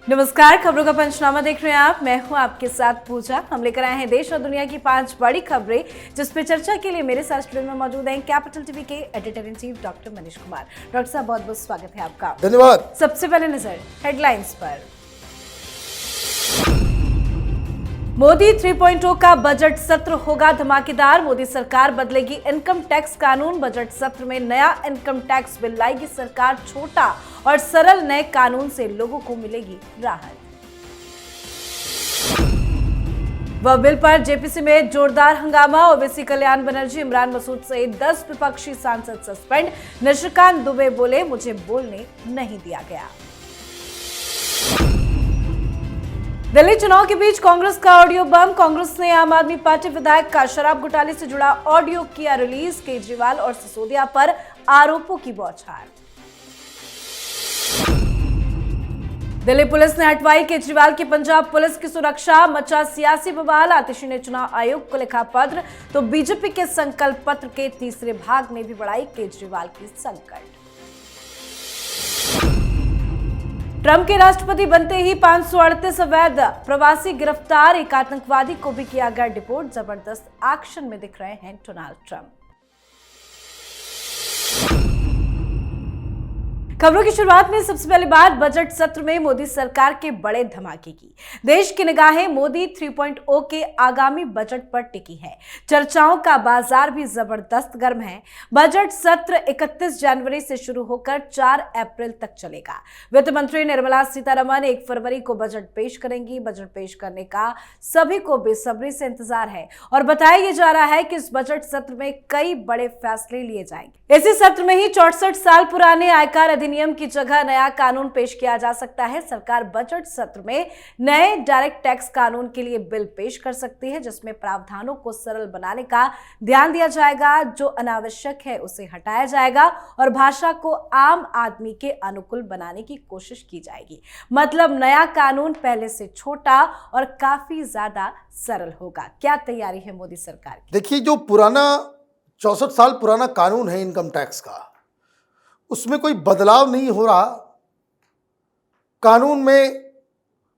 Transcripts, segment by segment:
नमस्कार, खबरों का पंचनामा देख रहे हैं आप। मैं हूं आपके साथ पूजा। हम लेकर आए हैं देश और दुनिया की 5 बड़ी खबरें, जिस पे चर्चा के लिए मेरे साथ स्टूडियो में मौजूद हैं कैपिटल टीवी के editor in chief doctor Manish Kumar. Doctor साहब, बहुत बहुत स्वागत है आपका। धन्यवाद। सबसे पहले नजर हेडलाइंस पर। मोदी 3.0 का बजट सत्र होगा धमाकेदार। मोदी सरकार बदलेगी इनकम टैक्स कानून। बजट सत्र में नया इनकम टैक्स बिल लाएगी सरकार। छोटा और सरल नए कानून से लोगों को मिलेगी राहत। वह बिल पर जेपीसी में जोरदार हंगामा। ओवैसी, कल्याण बनर्जी, इमरान मसूद सहित 10 विपक्षी सांसद सस्पेंड। निशिकांत दुबे बोले, मुझे बोलने नहीं दिया गया। दिल्ली चुनाव के बीच कांग्रेस का ऑडियो बम। कांग्रेस ने आम आदमी पार्टी विधायक का शराब घोटाले से जुड़ा ऑडियो किया रिलीज। केजरीवाल और सिसोदिया पर आरोपों की बौछार। दिल्ली पुलिस ने हटवाई केजरीवाल की पंजाब पुलिस की सुरक्षा। मचा सियासी बवाल। आतिशी ने चुनाव आयोग को लिखा पत्र, तो बीजेपी के संकल्प पत्र के तीसरे भाग में भी बढ़ाई केजरीवाल की संकट। ट्रंप के राष्ट्रपति बनते ही 538 अवैध प्रवासी गिरफ्तार। एक आतंकवादी को भी किया गया डिपोर्ट। जबरदस्त एक्शन में दिख रहे हैं डोनाल्ड ट्रंप। खबरों की शुरुआत में सबसे पहली बात बजट सत्र में मोदी सरकार के बड़े धमाके की। देश की निगाहें मोदी 3.0 के आगामी बजट पर टिकी है। चर्चाओं का बाजार भी जबरदस्त गर्म है। बजट सत्र 31 जनवरी से शुरू होकर 4 अप्रैल तक चलेगा। वित्त मंत्री निर्मला सीतारमण 1 फरवरी को बजट पेश करेंगी। बजट पेश करने का सभी को बेसब्री से इंतजार है और बताया जा रहा है कि इस बजट सत्र में कई बड़े फैसले लिए जाएंगे। इसी सत्र में ही 64 साल पुराने आयकर अधिनियम की जगह नया कानून पेश किया जा सकता है। सरकार बजट सत्र में नए डायरेक्ट टैक्स कानून के लिए बिल पेश कर सकती है, जिसमें प्रावधानों को सरल बनाने का ध्यान दिया जाएगा। जो अनावश्यक है उसे हटाया जाएगा और भाषा को आम आदमी के अनुकूल बनाने की कोशिश की जाएगी। मतलब नया कानून पहले से छोटा और काफी ज्यादा सरल होगा। क्या तैयारी है मोदी सरकार की? देखिए, जो पुराना 64 साल पुराना कानून है इनकम टैक्स का, उसमें कोई बदलाव नहीं हो रहा। कानून में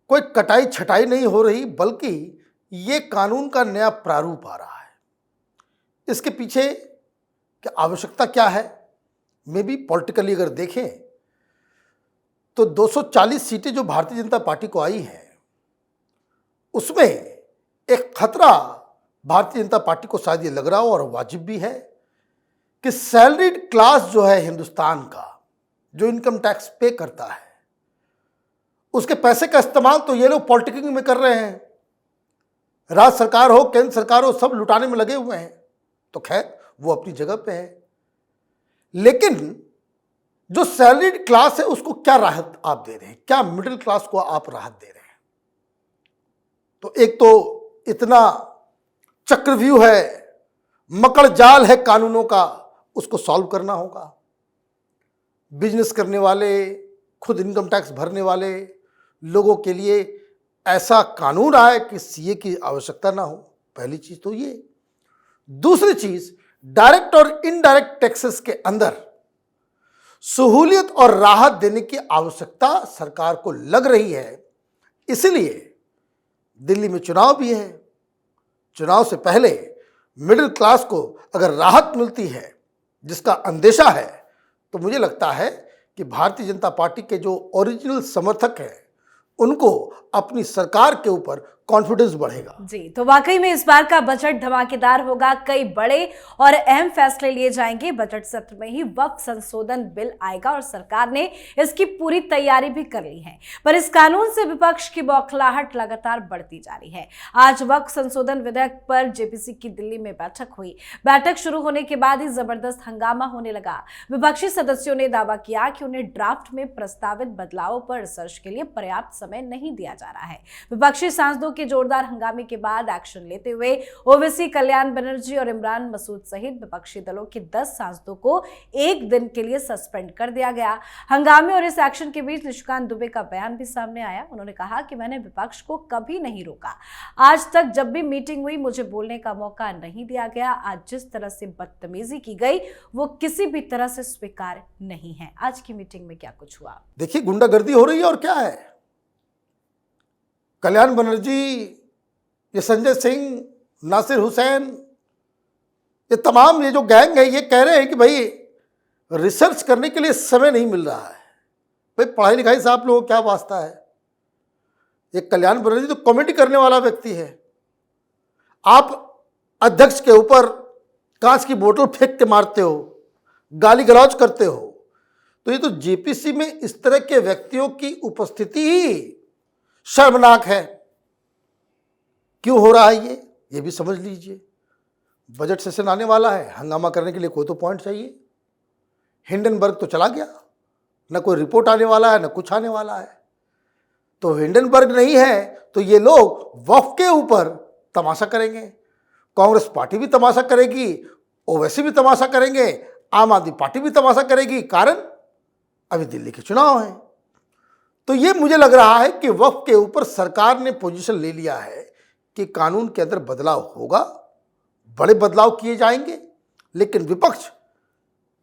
कोई कटाई छटाई नहीं हो रही, बल्कि ये कानून का नया प्रारूप आ रहा है। इसके पीछे क्या आवश्यकता क्या है? मे भी पॉलिटिकली अगर देखें तो 240 सीटें जो भारतीय जनता पार्टी को आई हैं, उसमें एक खतरा भारतीय जनता पार्टी को शायद ये लग रहा हो, और वाजिब भी है, कि सैलरीड क्लास जो है हिंदुस्तान का, जो इनकम टैक्स पे करता है, उसके पैसे का इस्तेमाल तो ये लोग पॉलिटिक्स में कर रहे हैं। राज्य सरकार हो, केंद्र सरकार हो, सब लुटाने में लगे हुए हैं। तो खैर, वो अपनी जगह पे है, लेकिन जो सैलरीड क्लास है उसको क्या राहत आप दे रहे हैं? क्या मिडिल क्लास को आप राहत दे रहे हैं? तो एक तो इतना चक्रव्यूह है, मकड़ जाल है कानूनों का, उसको सॉल्व करना होगा। बिजनेस करने वाले, खुद इनकम टैक्स भरने वाले लोगों के लिए ऐसा कानून आए कि सीए की आवश्यकता ना हो। पहली चीज तो ये। दूसरी चीज, डायरेक्ट और इनडायरेक्ट टैक्सेस के अंदर सहूलियत और राहत देने की आवश्यकता सरकार को लग रही है। इसलिए दिल्ली में चुनाव भी है। चुनाव से पहले मिडिल क्लास को अगर राहत मिलती है, जिसका अंदेशा है, तो मुझे लगता है कि भारतीय जनता पार्टी के जो ओरिजिनल समर्थक हैं, उनको अपनी सरकार के ऊपर कॉन्फिडेंस बढ़ेगा। जी, तो वाकई में इस बार का बजट धमाकेदार होगा। कई बड़े और अहम फैसले लिए जाएंगे। बजट सत्र में ही वक्फ संशोधन बिल आएगा और सरकार ने इसकी पूरी तैयारी भी कर ली है। पर इस कानून से विपक्ष की बौखलाहट लगातार बढ़ती जा रही है। आज वक्फ संशोधन विधेयक पर जेपीसी की दिल्ली में बैठक हुई। बैठक शुरू होने के बाद ही जबरदस्त हंगामा होने लगा। विपक्षी सदस्यों ने दावा किया कि उन्हें ड्राफ्ट में प्रस्तावित बदलावों पर रिसर्च के लिए पर्याप्त समय नहीं दिया जा रहा है। विपक्षी सांसदों के जोरदार हंगामे के बाद एक्शन लेते हुए ओवैसी, कल्याण बनर्जी और इमरान मसूद सहित विपक्षी दलों के 10 सांसदों को 1 दिन के लिए सस्पेंड कर दिया गया। हंगामे और इस एक्शन के बीच निशिकांत दुबे का बयान भी सामने आया। उन्होंने कहा कि मैंने विपक्ष को कभी नहीं रोका। आज तक जब भी मीटिंग हुई मुझे बोलने का मौका नहीं दिया गया। आज जिस तरह से बदतमीजी की गई वो किसी भी तरह से स्वीकार नहीं है। आज की मीटिंग में क्या कुछ हुआ? देखिए, गुंडागर्दी हो रही है और क्या है। कल्याण बनर्जी, ये संजय सिंह, नासिर हुसैन, ये तमाम ये जो गैंग है, ये कह रहे हैं कि भाई रिसर्च करने के लिए समय नहीं मिल रहा है। भाई पढ़ाई लिखाई से आप लोगों को क्या वास्ता है? ये कल्याण बनर्जी तो कॉमेडी करने वाला व्यक्ति है। आप अध्यक्ष के ऊपर कांच की बोतल फेंक के मारते हो, गाली गलौज करते हो, तो ये तो जेपीसी में इस तरह के व्यक्तियों की उपस्थिति ही शर्मनाक है। क्यों हो रहा है ये भी समझ लीजिए। बजट सेशन आने वाला है, हंगामा करने के लिए कोई तो पॉइंट चाहिए। हिंडनबर्ग तो चला गया, न कोई रिपोर्ट आने वाला है, न कुछ आने वाला है। तो हिंडनबर्ग नहीं है तो ये लोग वक्फ के ऊपर तमाशा करेंगे। कांग्रेस पार्टी भी तमाशा करेगी, ओवैसी भी तमाशा करेंगे, आम आदमी पार्टी भी तमाशा करेगी। कारण अभी दिल्ली के चुनाव हैं। तो ये मुझे लग रहा है कि वक्फ के ऊपर सरकार ने पोजीशन ले लिया है कि कानून के अंदर बदलाव होगा, बड़े बदलाव किए जाएंगे, लेकिन विपक्ष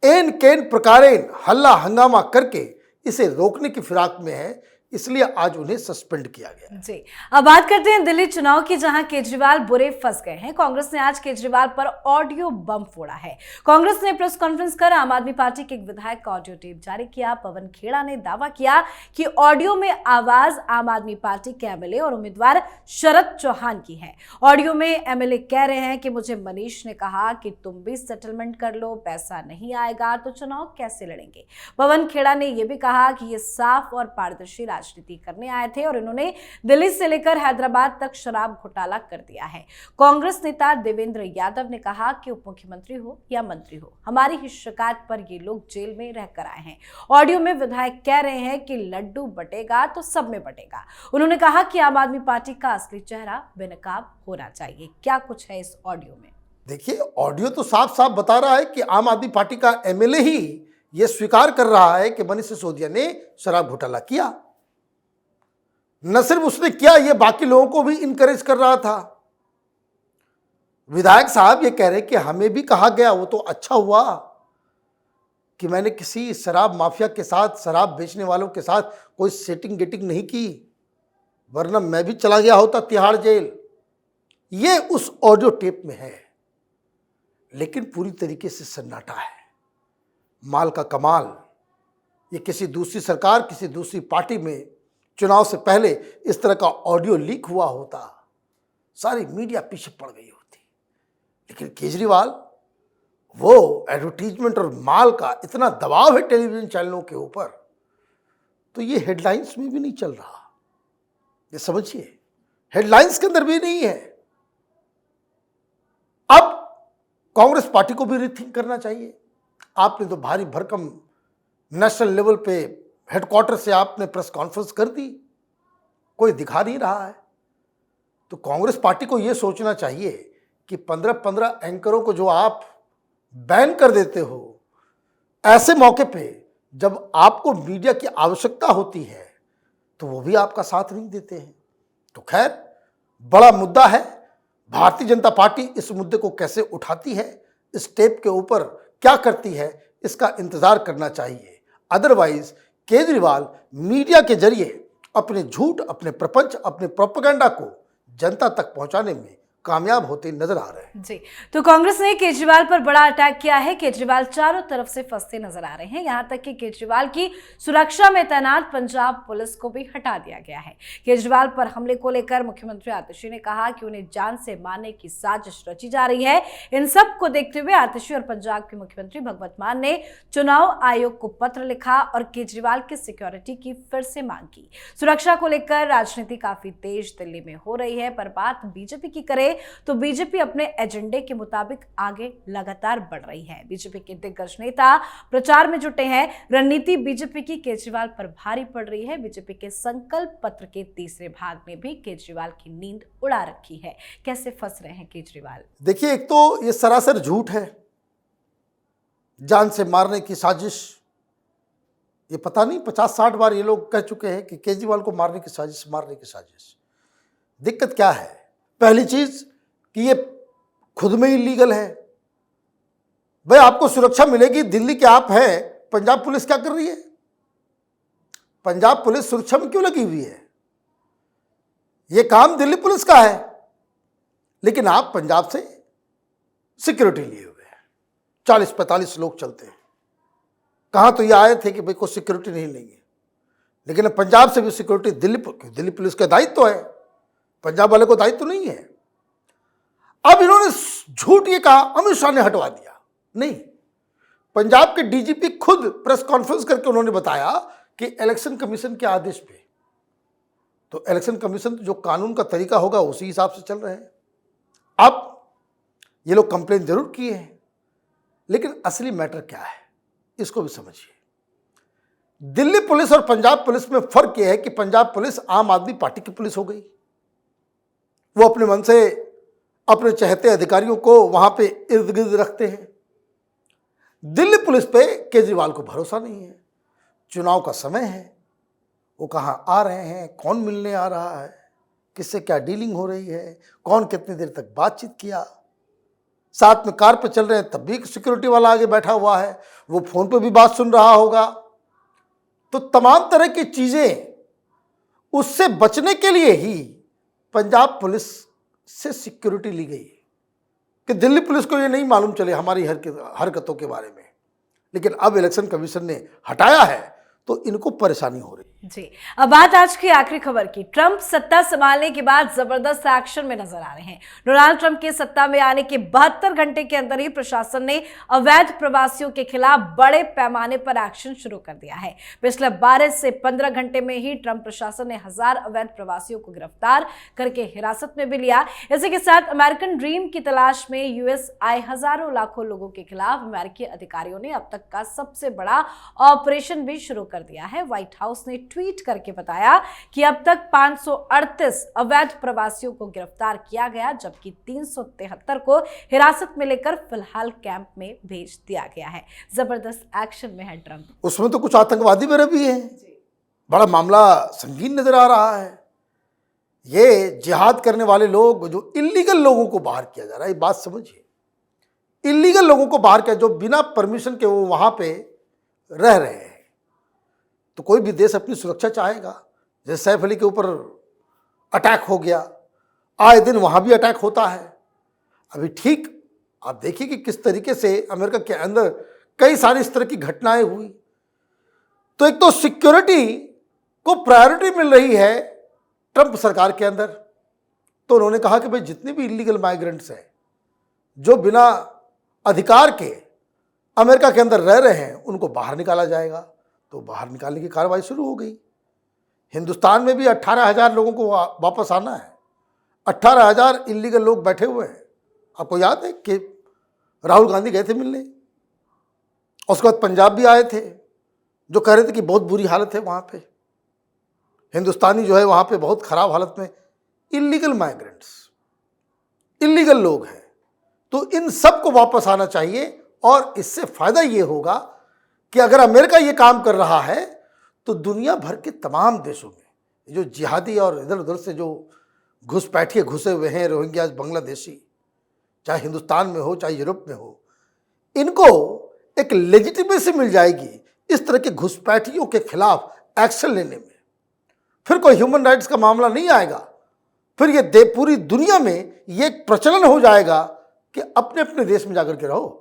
एन केन प्रकारेण हल्ला हंगामा करके इसे रोकने की फिराक में है, इसलिए आज उन्हें सस्पेंड किया गया। जी, अब बात करते हैं दिल्ली चुनाव की, जहां केजरीवाल बुरे फंस गए हैं। कांग्रेस ने आज केजरीवाल पर ऑडियो बम फोड़ा है। कांग्रेस ने प्रेस कॉन्फ्रेंस कर आम आदमी पार्टी के एक विधायक का ऑडियो टेप जारी किया। पवन खेड़ा ने दावा किया कि ऑडियो में आवाज आम आदमी पार्टी के एमएलए और उम्मीदवार शरद चौहान की है। ऑडियो में एमएलए कह रहे हैं कि मुझे मनीष ने कहा कि तुम भी सेटलमेंट कर लो, पैसा नहीं आएगा तो चुनाव कैसे लड़ेंगे। पवन खेड़ा ने यह भी कहा कि ये साफ और पारदर्शी राजनीति करने आए थे और इन्होंने दिल्ली से लेकर हैदराबाद तक शराब घोटाला कर दिया है। कांग्रेस नेता देवेंद्र यादव ने कहा कि उप मुख्यमंत्री हो या मंत्री हो, हमारी ही शिकायत पर ये लोग जेल में रहकर आए हैं। ऑडियो में विधायक कह रहे हैं कि लड्डू बटेगा तो सब में बटेगा। उन्होंने कहा कि आम आदमी पार्टी का असली चेहरा बेनकाब होना चाहिए। क्या कुछ है इस ऑडियो में? देखिए, ऑडियो तो साफ साफ बता रहा है कि आम आदमी पार्टी का एमएलए ही यह स्वीकार कर रहा है कि मनीष सिसोदिया ने शराब घोटाला किया। न सिर्फ उसने किया, यह बाकी लोगों को भी इनकरेज कर रहा था। विधायक साहब ये कह रहे कि हमें भी कहा गया, वो तो अच्छा हुआ कि मैंने किसी शराब माफिया के साथ, शराब बेचने वालों के साथ कोई सेटिंग गेटिंग नहीं की, वरना मैं भी चला गया होता तिहाड़ जेल। ये उस ऑडियो टेप में है, लेकिन पूरी तरीके से सन्नाटा है। माल का कमाल। ये किसी दूसरी सरकार, किसी दूसरी पार्टी में चुनाव से पहले इस तरह का ऑडियो लीक हुआ होता, सारी मीडिया पीछे पड़ गई होती। लेकिन केजरीवाल, वो एडवर्टीजमेंट और माल का इतना दबाव है टेलीविजन चैनलों के ऊपर, तो ये हेडलाइंस में भी नहीं चल रहा। ये समझिए, हेडलाइंस के अंदर भी नहीं है। अब कांग्रेस पार्टी को भी रीथिंक करना चाहिए। आपने तो भारी भरकम नेशनल लेवल पे हेडक्वार्टर से आपने प्रेस कॉन्फ्रेंस कर दी, कोई दिखा नहीं रहा है। तो कांग्रेस पार्टी को यह सोचना चाहिए कि 15-15 एंकरों को जो आप बैन कर देते हो, ऐसे मौके पे जब आपको मीडिया की आवश्यकता होती है तो वो भी आपका साथ नहीं देते हैं। तो खैर, बड़ा मुद्दा है। भारतीय जनता पार्टी इस मुद्दे को कैसे उठाती है, इस टेप के ऊपर क्या करती है, इसका इंतजार करना चाहिए। अदरवाइज केजरीवाल मीडिया के जरिए अपने झूठ, अपने प्रपंच, अपने प्रोपेगेंडा को जनता तक पहुंचाने में कामयाब होते नजर आ रहे हैं। जी, तो कांग्रेस ने केजरीवाल पर बड़ा अटैक किया है। केजरीवाल चारों तरफ से फंसते नजर आ रहे हैं। यहां तक कि केजरीवाल की सुरक्षा में तैनात पंजाब पुलिस को भी हटा दिया गया है। केजरीवाल पर हमले को लेकर मुख्यमंत्री आतिशी ने कहा कि उन्हें जान से मारने की साजिश रची जा रही है। इन सब को देखते हुए आतिशी और पंजाब के मुख्यमंत्री भगवंत मान ने चुनाव आयोग को पत्र लिखा और केजरीवाल की सिक्योरिटी की फिर से मांग की। सुरक्षा को लेकर राजनीति काफी तेज दिल्ली में हो रही है, पर बात बीजेपी की करे तो बीजेपी अपने एजेंडे के मुताबिक आगे लगातार बढ़ रही है। बीजेपी के दिग्गज नेता प्रचार में जुटे हैं। रणनीति बीजेपी की केजरीवाल पर भारी पड़ रही है। बीजेपी के संकल्प पत्र के तीसरे भाग में भी केजरीवाल की नींद उड़ा रखी है। कैसे फंस रहे हैं केजरीवाल? देखिए, एक तो ये सरासर झूठ है, जान से मारने की साजिश। ये पता नहीं 50-60 बार ये लोग कह चुके हैं कि केजरीवाल को मारने की साजिश, मारने की साजिश। दिक्कत क्या है? पहली चीज कि ये खुद में ही लीगल है। भाई, आपको सुरक्षा मिलेगी, दिल्ली के आप हैं, पंजाब पुलिस क्या कर रही है? पंजाब पुलिस सुरक्षा में क्यों लगी हुई है? ये काम दिल्ली पुलिस का है, लेकिन आप पंजाब से सिक्योरिटी लिए हुए हैं, 40-45 लोग चलते हैं। कहाँ तो ये आए थे कि भाई कोई सिक्योरिटी नहीं लेंगे, लेकिन अब पंजाब से भी सिक्योरिटी दिल्ली पुलिस का दायित्व है, पंजाब वाले को दायित्व नहीं है। अब इन्होंने झूठ ये कहा अमित शाह ने हटवा दिया, नहीं, पंजाब के डीजीपी खुद प्रेस कॉन्फ्रेंस करके उन्होंने बताया कि इलेक्शन कमीशन के आदेश पे, तो इलेक्शन कमीशन जो कानून का तरीका होगा उसी हिसाब से चल रहे हैं। अब ये लोग कंप्लेन जरूर किए हैं, लेकिन असली मैटर क्या है इसको भी समझिए। दिल्ली पुलिस और पंजाब पुलिस में फर्क यह है कि पंजाब पुलिस आम आदमी पार्टी की पुलिस हो गई। वो अपने मन से अपने चहेते अधिकारियों को वहां पे इर्द गिर्द रखते हैं। दिल्ली पुलिस पे केजरीवाल को भरोसा नहीं है। चुनाव का समय है, वो कहाँ आ रहे हैं, कौन मिलने आ रहा है, किससे क्या डीलिंग हो रही है, कौन कितनी देर तक बातचीत किया, साथ में कार पे चल रहे हैं तब भी सिक्योरिटी वाला आगे बैठा हुआ है, वो फोन पे भी बात सुन रहा होगा। तो तमाम तरह की चीजें, उससे बचने के लिए ही पंजाब पुलिस से सिक्योरिटी ली गई कि दिल्ली पुलिस को ये नहीं मालूम चले हमारी हरकतों के बारे में। लेकिन अब इलेक्शन कमीशन ने हटाया है तो इनको परेशानी हो रही है। जी, अब बात आज की आखिरी खबर की। ट्रंप सत्ता संभालने के बाद जबरदस्त एक्शन में नजर आ रहे हैं। डोनाल्ड ट्रंप के सत्ता में आने के 72 घंटे के अंदर ही प्रशासन ने अवैध प्रवासियों के खिलाफ बड़े पैमाने पर एक्शन शुरू कर दिया है। पिछले 12 से 15 घंटे में ही ट्रंप प्रशासन ने 1000 अवैध प्रवासियों को गिरफ्तार करके हिरासत में भी लिया। इसी के साथ अमेरिकन ड्रीम की तलाश में यूएस आए हजारों लाखों लोगों के खिलाफ अमेरिकी अधिकारियों ने अब तक का सबसे बड़ा ऑपरेशन भी शुरू कर दिया है। व्हाइट हाउस ने ट्वीट करके बताया कि अब तक 538 अवैध प्रवासियों को गिरफ्तार किया गया, जबकि 373 को हिरासत में लेकर फिलहाल कैंप में भेज दिया गया है। जबरदस्त एक्शन में है ट्रंप। उसमें तो कुछ आतंकवादी मेरे भी हैं, बड़ा मामला संगीन नजर आ रहा है। ये जिहाद करने वाले लोग, जो इलीगल लोगों को बाहर किया जा रहा है, ये बात समझिए, इलीगल लोगों को बाहर किया, जो बिना परमिशन के वो वहां पे रह रहे हैं। तो कोई भी देश अपनी सुरक्षा चाहेगा। जैसे सैफ अली के ऊपर अटैक हो गया, आए दिन वहां भी अटैक होता है। अभी ठीक आप देखिए कि किस तरीके से अमेरिका के अंदर कई सारी इस तरह की घटनाएं हुई। तो एक तो सिक्योरिटी को प्रायोरिटी मिल रही है ट्रंप सरकार के अंदर। तो उन्होंने कहा कि भाई जितने भी इलीगल माइग्रेंट्स हैं, जो बिना अधिकार के अमेरिका के अंदर रह रहे हैं, उनको बाहर निकाला जाएगा। तो बाहर निकालने की कार्रवाई शुरू हो गई। हिंदुस्तान में भी 18,000 लोगों को वापस आना है। 18,000 इलीगल लोग बैठे हुए हैं। आपको याद है कि राहुल गांधी गए थे मिलने, उसके बाद पंजाब भी आए थे, जो कह रहे थे कि बहुत बुरी हालत है वहाँ पे, हिंदुस्तानी जो है वहाँ पे बहुत खराब हालत में। इलीगल माइग्रेंट्स, इलीगल लोग हैं। तो इन सब को वापस आना चाहिए। और इससे फायदा ये होगा कि अगर अमेरिका ये काम कर रहा है तो दुनिया भर के तमाम देशों में जो जिहादी और इधर उधर से जो घुसपैठिए घुसे हुए हैं, रोहिंग्या, बांग्लादेशी, चाहे हिंदुस्तान में हो चाहे यूरोप में हो, इनको एक लेजिटिमेसी मिल जाएगी इस तरह के घुसपैठियों के खिलाफ एक्शन लेने में। फिर कोई ह्यूमन राइट्स का मामला नहीं आएगा। फिर ये पूरी दुनिया में ये एक प्रचलन हो जाएगा कि अपने अपने देश में जाकर के रहो।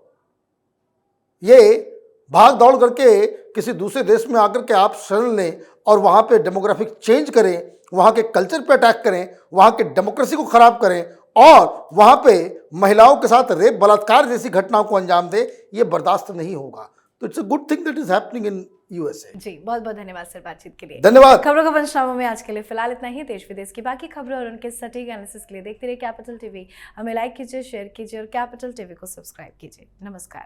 ये भाग दौड़ करके किसी दूसरे देश में आकर के आप शरण लें और वहाँ पे डेमोग्राफिक चेंज करें, वहाँ के कल्चर पे अटैक करें, वहाँ के डेमोक्रेसी को खराब करें और वहाँ पे महिलाओं के साथ रेप, बलात्कार जैसी घटनाओं को अंजाम दे, ये बर्दाश्त नहीं होगा। तो it's a good thing that is happening in USA. जी, बहुत बहुत धन्यवाद सर बातचीत के लिए। धन्यवाद। खबरों का पंचनामा में आज के लिए फिलहाल इतना ही। देश विदेश की बाकी खबरों और उनके सटीक एनालिसिस के लिए देखते रहिए कैपिटल टीवी। हमें लाइक कीजिए, शेयर कीजिए और कैपिटल टीवी को सब्सक्राइब कीजिए। नमस्कार।